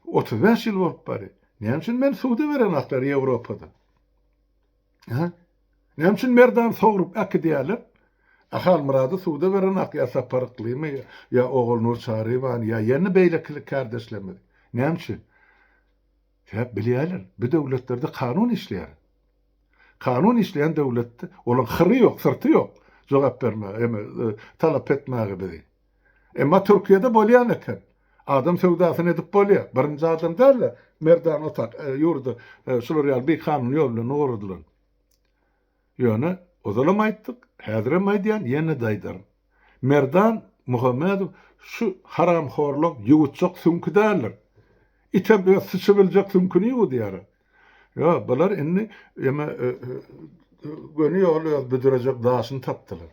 35 ýyl bolup bary. Näme üçin men suwda beren aklar Ýewropada? Ha? Näme üçin merdan soňrup aky diýerler? Ahal murady suwda beren ak ýa saparyklymy ýa ogul nur çaryban ýa ýene beýleklik kardeşlemi. Näme üçin? Hep bilýärler. Bu döwletlerde kanun işleýär. Kanun işleyen döwletde olan hyry ýok, sırty ýok. Jogap berme, talap etmäge biri. Emma Türkiýede bolýan eken. Adam sowdasyny edip bolýar. Birinji adam däl, merdan otak, ýurdu, şular ýaly bir kanun ýol bilen ogurdular. Ýöne, ozalam aýtdyk, häzirem aýdýan, ýene daýdarym. Merdan Muhammedow şu haramhorluk ýuwutjak süňki däller. İtem sıçybiljek süňkini ýuwdýar. Ya bular inni gönü ýoly bidirejek daşyny tapdylar.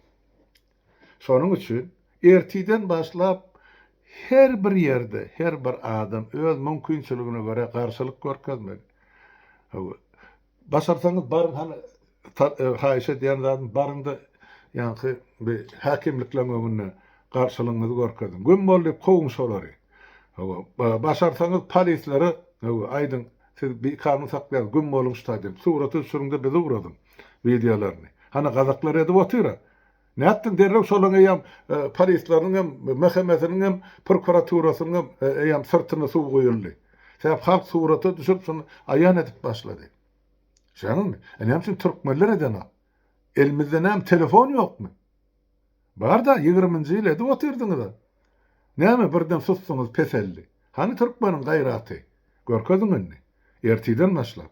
Şonuň üçin ertiden başlap her bir ýerde, her bir adam öz mümkinçiligine göre garşylyk görkezmeli. Başarsaňyz barın hani haýyş edýän zadyň barynda ýa-ni bir hakimlikleň öňünde garşylygyňyzy görkezin. Gün bolup kowyň şolary. Başarsaňyz polislere aýdyn siz bir kanun saklayan gün bolun stadyum. Suratı sürümde bizi uğradım videolarını. Hani gazaklar edip otyra. Ne ettin derrek şolaňa ýam polislaryň hem mehemesiniň hem prokuraturasynyň hem sırtyna suw goýuldy. Sebäp halk suraty düşüp şonu aýan edip başlady. Şanyňmy? Näme üçin türkmenler eden? Elimizde näme telefon ýokmy? Bar da 20-nji ýyl edip otyrdyňyz. Näme birden sussaňyz peselli. Hani türkmeniň gaýraty? Görkezdiňmi? Ertiden başlap.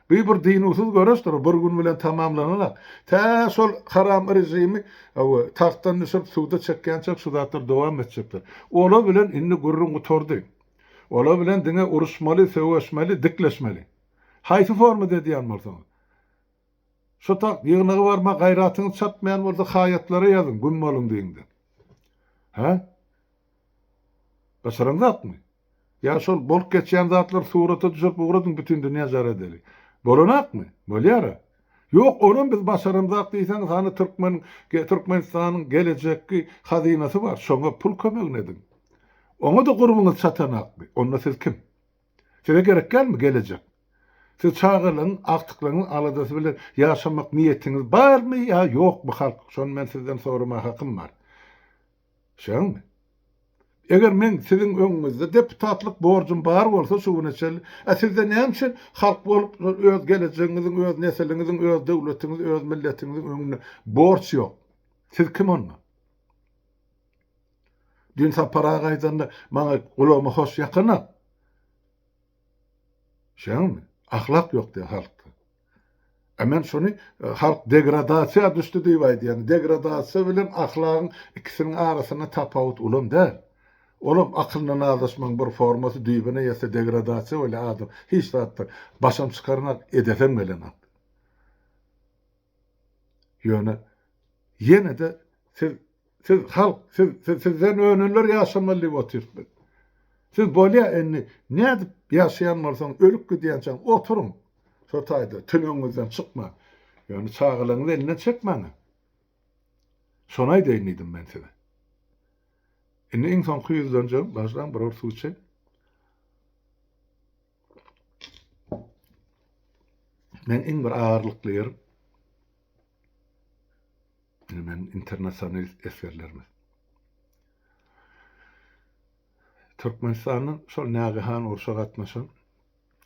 Bir dinusuz göreşdir, bir gün bilen tamamlananlar. Ta şol haram rejimi tahtdan düşüp suwda çekkençek sudatlar dowam etjekler. Ola bilen inni gurrun gutordy. Ola bilen diňe uruşmaly, söwüşmeli, dikleşmeli. Haýsy forma dediýän bolsaň. Şu tak ýygnygy barma gaýratyňy çatmaýan bolsa haýatlara ýazyn, gün bolun diýinde. Ha? Başarandatmy? Ya şol bolup geçýän zatlar suraty düşüp ugradyň bütün dünýä jar edeli. Bolanakmy? Bolýar. Ýok, onun biz başaramdak diýsen, hani Türkmenistanyň gelecekki hazinasy bar. Şoňa pul kömegini edin. Oňa da gurbuňyz satanakmy? Onda siz kim? Size gerek gelmi gelecek? Siz çağırın, aktyklaryny aladasy bilen ýaşamak niýetiňiz barmy ýa ýokmy halk? Şonu men sizden sorama hakym bar. Şoňmy? Eger men sizin öňüňizde deputatlyk borjum bar bolsa şuny çel, sizde näme üçin halk bolup öz gelecegiňiziň, öz nesiliňiziň, öz döwletiňiz, öz milletiňiziň öňünde borç ýok. Siz kim onda? Dünsa para gaýdanda maňa ulama hoş ýakyna. Şoňmy? Ahlak ýok diýär halkda. Hemen şonu halk degradasiýa düşdi diýip aýdýar. Degradasiýa bilen ahlagyň ikisiniň arasyna tapawut ulam däl. Oğlum akıllan ağlaşmanın bir forması düýbene ýetse degradasiýa öyle adam hiç zatda başam çıkarnak edesem gelen ak. Ýöne ýene de siz halk sizden önünler ýaşamaly oturýar. Siz bolýa enni nädip ýaşaýan bolsaň ölüp gidýänçä oturun. Şo taýda tünüňizden çykma. Ýöne çağılaňyzy eline çekmäň. Şonaý diýdim men size. Inni insan kuyuzlanca başdan bir su içe. Men en bir ağırlıklı yerim. Men internasyonel eserlerimiz. Türkmenistan'ın şol Nagihan urşa gatnaşan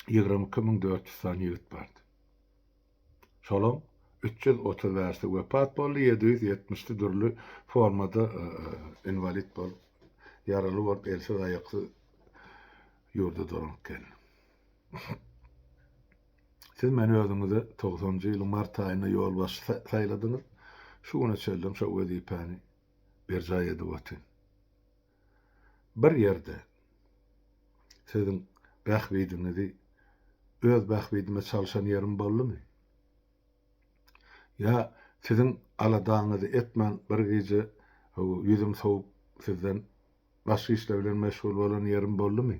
22.400 sany ýigit bardy. Şolum 330 wärsi wepat boldy, 770 türlü formada invalid bol. Yaralı bolup elsiz aýaksy ýurda durup geldi. Siz meni özüňizi 90-njy ýylyň mart aýyna ýol baş saýladyňyz. Şuňa çeldim, şo wezipany bir jaýa edip otyn. Bir ýerde sizin bähbidinizi öz bähbidime çalşan ýerim boldumy? Ya sizin aladaňyzy etmen bir gece yüzüm soğup sizden başga işler bilen meşgul bolan ýerim boldumy?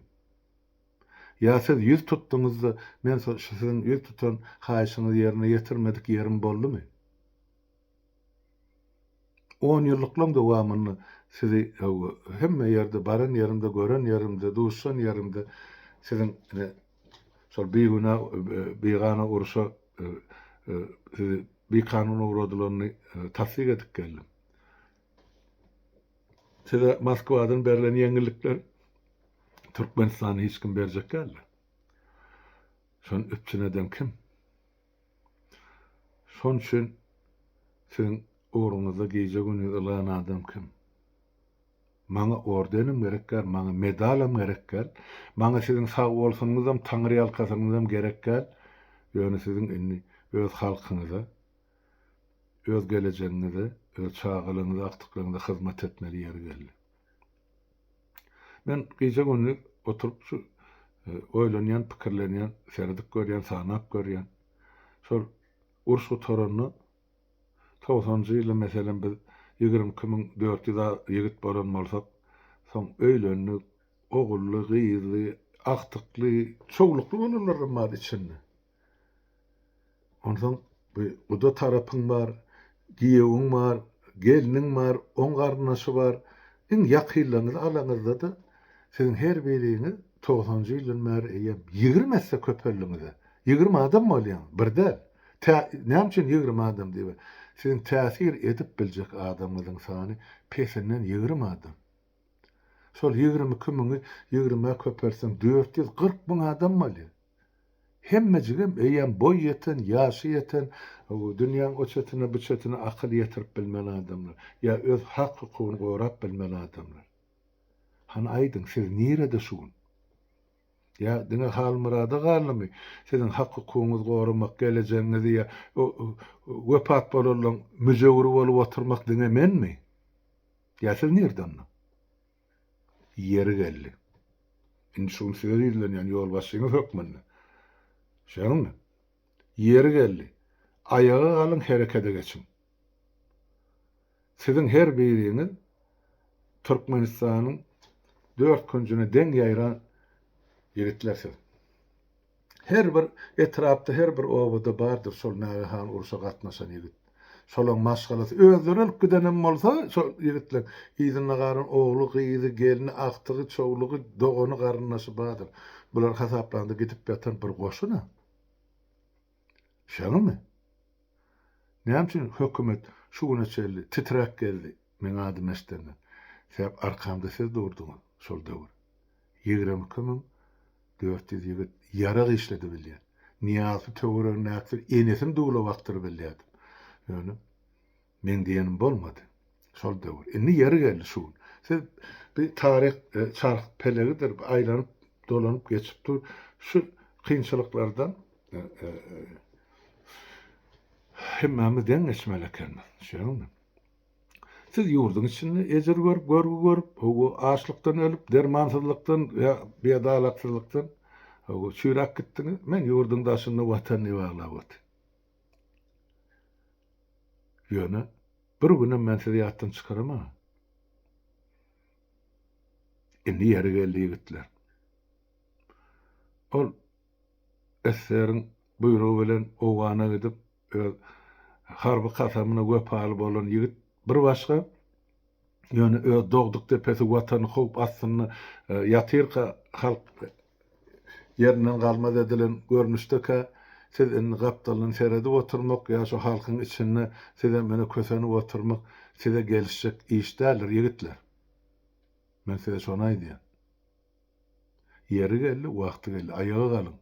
Ya siz yüz tuttuňuzda men sizin yüz tutan haýyşyňyzy ýerine ýetirmedik ýerim boldumy? 10 ýyllyklyň dowamyny sizi hemme ýerde baran ýerimde, gören ýerimde, duşan ýerimde sizin şol beýgana uruşa bir kanun uğradylaryny tasdik edip geldim. Size Moskwadan berilen ýeňillikler Türkmenistany hiç kim berjek geldi. Şon üpçün eden kim? Şon üçin sizin uğruňyzda gije güni ılan adam kim? Maňa ordenim gerekler, maňa medalam gerekler, maňa sizin sag bolsaňyzam taňry ýalkasaňyzam gerekler. Ýöne sizin inni öz halkyňyza, öz geleceğinize, öz çağılığınıza, aktıklığınıza hizmet etmeli yer geldi. Ben gece günlük oturup şu oylanyan, pikirlenyan, seyredip görýän, sanap görýän. Şol urş otoranny 90-njy ýyly meselen biz 22.400 ýigit bolan bolsak, soň öýlenlik, ogully, gyýzy, aktykly, çoglukly bolanlar bar içinde. Ondan bu da tarapyň bar, giýegiň bar, geliniň bar, oň garnaşy bar. Iň ýakynlaryňyz alaňyzda da sizin her biriňiz 90-njy ýylyň bäri eýem 20 etse köpelliňize. 20 adam bolýan, birde. Näme üçin 20 adam diýip? Sizin täsir edip biljek adamyzyň sany pesinden 20 adam. Şol 20 kimiňi 20 köpersen 440 000 adam bolýar. Hemmejigem eýem boy ýeten, ýaşy ýeten, dünýäň o çetine bu çetine akyl ýetirip bilmeli adamlar. Ya öz hak hukukyny gorap bilmeli adamlar. Han aýdyň siz nerede şugun? Ya diňe hal murada galmy? Sizin hak hukukyňyzy goramak, geleceğinizi ya wepat bolan müjewir bolup oturmak diňe menmi? Ya siz nereden? Ýeri geldi. Indi şunu size diýdiler, ýani ýol başyňyz hökmünde. Şeňmi? Ýeri geldi. Ayağa alyň, herekete geçin. Sizin her biriňiz Türkmenistanyň 4 küncüne deň ýaýran ýigitlersiz. Her bir etrapda, her bir owada bardyr şol nähan uruşa gatnaşan ýigit. Şolaň maşgalasy özleri ölüp gidenem bolsa, şol ýigitler ýyzyna garyn ogly, gyýzy, gelini, aktygy, çoğlugy, dogany garynnaşy bardyr. Bular hasaplandy gidip ýatan bir goşuna. Şeňmi? Näme üçin hökümet şu güne çeldi, titrek geldi men adym eşdenden. Sebäp arkamda siz durduňyz şol döwür. 22.400 ýigit ýarag işledi bilýär. Niýazy töwüreg näçir enesin dugla wagtyr bilýär. Ýöne men diýenim bolmady. Şol döwür. Indi ýeri geldi şu. Siz bir tarih çark pelegidir, aýlanyp dolanyp geçip dur. Şu kynçylyklardan hemmemiz deň geçmeli ekenmiz. Şeňmi? Siz ýurduň içinde ejer görüp, açlykdan ölüp, dermansyzlykdan ya bedalatçylykdan çüýrak gitdiňiz. Men ýurduň daşynda watany baglap otyrym. Ýöne bir günem men sizi ýatdan çykarama. Indi ýeri geldi ýigitler. Ol eseriň buýrugy bilen owgana gidip harby kasamyna göpal bolan ýigit bir başga ýöne dogduk tepesi watany howp astyny ýatyrka halk ýerinden galmaz edilen görnüşdeki siz inni gapdalyny seredip oturmak ýa şu halkyň içinde size mene kösenip oturmak size gelişjek iş dälir ýigitler. Men size şonu aýdym. Ýeri geldi, wagty geldi, ayağa galyň.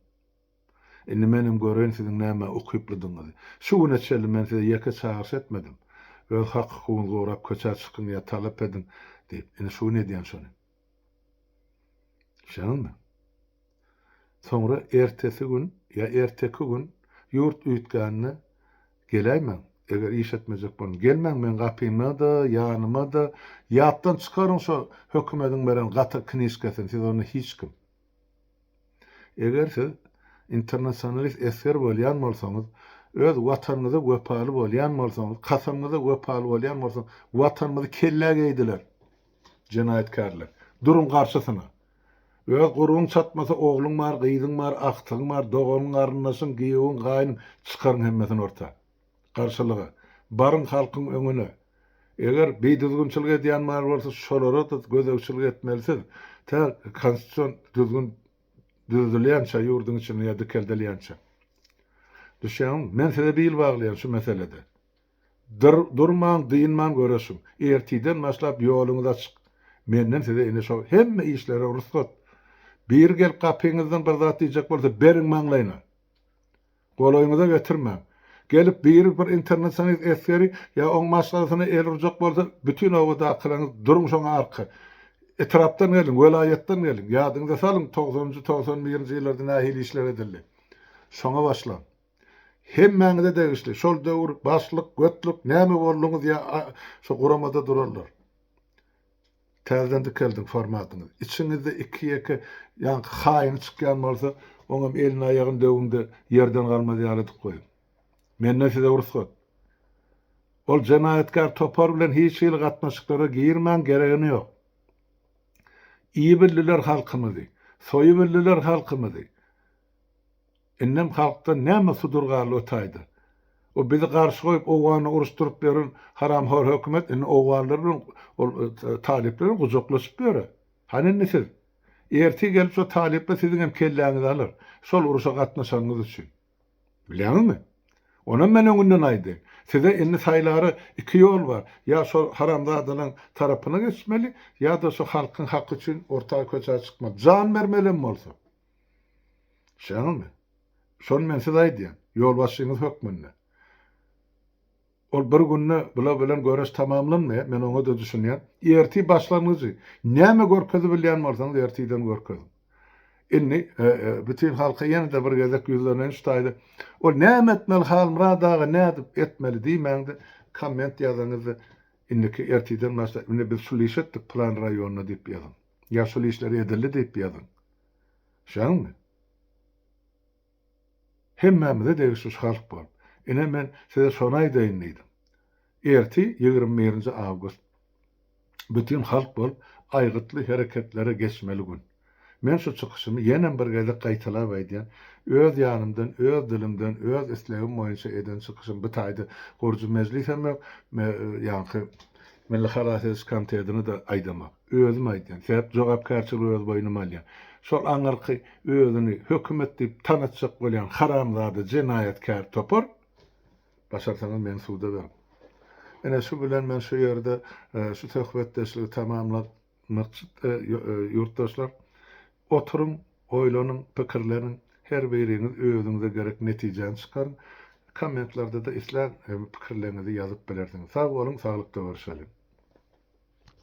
Indi menim gören sizin näme okyplydyňyzy. Şu güne çeldi men size ýeke çağırş etmedim. Öz hak hukukyny gorap köçä çykyn ýa talap edin diýip. Indi şu ne diýen şonu. Şeňmi? Soňra ertesi gün ýa erteki gün ýurt üýtgänine geläýmen. Eger iş etmejek bolsa gelmeň men gapyma da, ýanyma da, ýatdan çykaryň şu hökümetiň beren gaty knişkesini, siz onu hiç kim. Eger siz internasionalist eser bolýan bolsaňyz, öz watanyňyza wepaly bolýan bolsaňyz, kasanyňyza wepaly bolýan bolsaňyz, watanyňyzy kelle geýdiler. Jenayetkarlar. Durun garşysyna. Öz guruň çatmasa ogluň bar, gyýdyň bar, aktyň bar, doganyň garynasyn, giýegiň, gaýnyň çykaryň hemmesini orta. Garşylygy. Barın halkyň öňüne. Eger beýdizgünçilik edýän bar bolsa, şolara da gözegçilik etmelisiz. Ta konstitusiýon düzgün düzülýänçe ýurduň içine ýa-da keldelýänçe. Düşen, men size bil baglaýan şu meselede. Durman, diýinman göresim. Ertiden başlap ýoluňyz açyk. Menden size ine şo hemme işlere ruhsat. Bir gel kapyňyzdan bir zat diýjek bolsa, beriň maňlaýna. Golaýyňyza getirmem. Gelip bir internasional eseri ya on maslahatyny elurjak bolsa, bütün owada akylaňyz duruň şoňa arka. Etrapdan gelin, velayetden gelin. Ýadyňyza salyň 90-njy 91-nji ýyllarda nähili işler edildi. Şoňa başlan. Hemmäňize degişli. Şol döwür başlyk, götlük, näme bolluňyz ýa şo guramada durarlar. Täzeden dikeldiň formatyny. İçiňizde 2-2 ýa haýyn çykýan bolsa, oňam elin aýagyny döwünde ýerden galmaz ýalydyk goýun. Menden size ursat. Ol jenayetkar topar bilen hiç ýyl gatnaşyklara girmän geregini ýok. İyi bildiler halkymyzy, soýu bildiler halkymyzy. Innem halkda näme sudurgaly ötaýdy. O bizi garşy goýup owany uruşturup berin haram hor hökümet ine owanlaryň taleplerini gujoklaşyp berýär. Hanenni siz? Erti gelip şo taleple siziň hem kelläňizi alar. Şol uruşa gatnaşanyňyz üçin. Bilýärmi? Ona men öňünden aýdy. Size indi saýlary 2 ýol bar. Ya şo haramzadalyň tarapyna geçmeli, ya da şo halkyň haqqy üçin ortaga köçe çykmak. Jan bermelen bolsa. Şeňmi? Şol men size aýdym. Ýol başçyňyz hökmünde. Ol bir günne bula bilen göreş tamamlanmaýar. Men oňa da düşünýär. Erti başlanyjy. Näme görkezi bilýän bolsaňyz ertiden görkezin. Inni bütün halka ýene-de bir gezek ýüzlerine şutaýdy. O näme etmeli hal muradaga nädip etmeli diýmäňde komment ýazyňyzy inniki ertiden mesela indi biz şol iş etdik plan raýonuna diýip ýazyn. Ya şol işler edildi diýip ýazyn. Şaňmy? Hemmämize degişmiş halk bar. Ine men size şonu aýdaýyn. Erti 21-nji awgust bütün halk bolup aýgytly hereketlere geçmeli gün. Men şu çykyşymy ýene bir gezek gaýtalap aýdýan, öz ýanymdan, öz dilimden, öz islegim boýunça eden çykyşym bitaýdy. Gorjy mejlis hem ýa-ni Milli Haraset Komitetini de aýdamak. Özüm aýdýan. Sebäp jogapkarçylyk öz boýnuma alýan. Şol aňyrky özüni hökümet diýip tanatjak bolýan haramzada jenayetkar topar başarsaňyz men suwda berim. Ene şu bilen men şu ýerde şu söhbetdeşligi tamamlap ýurtdaşlar oturun, oýlanyň, pikirleriň her biriňiz özüňize gerek netijeni çykaryn. Kommentlarda da isler pikirlerinizi ýazyp bilersiňiz. Sag bolun, saglykda görüşelim.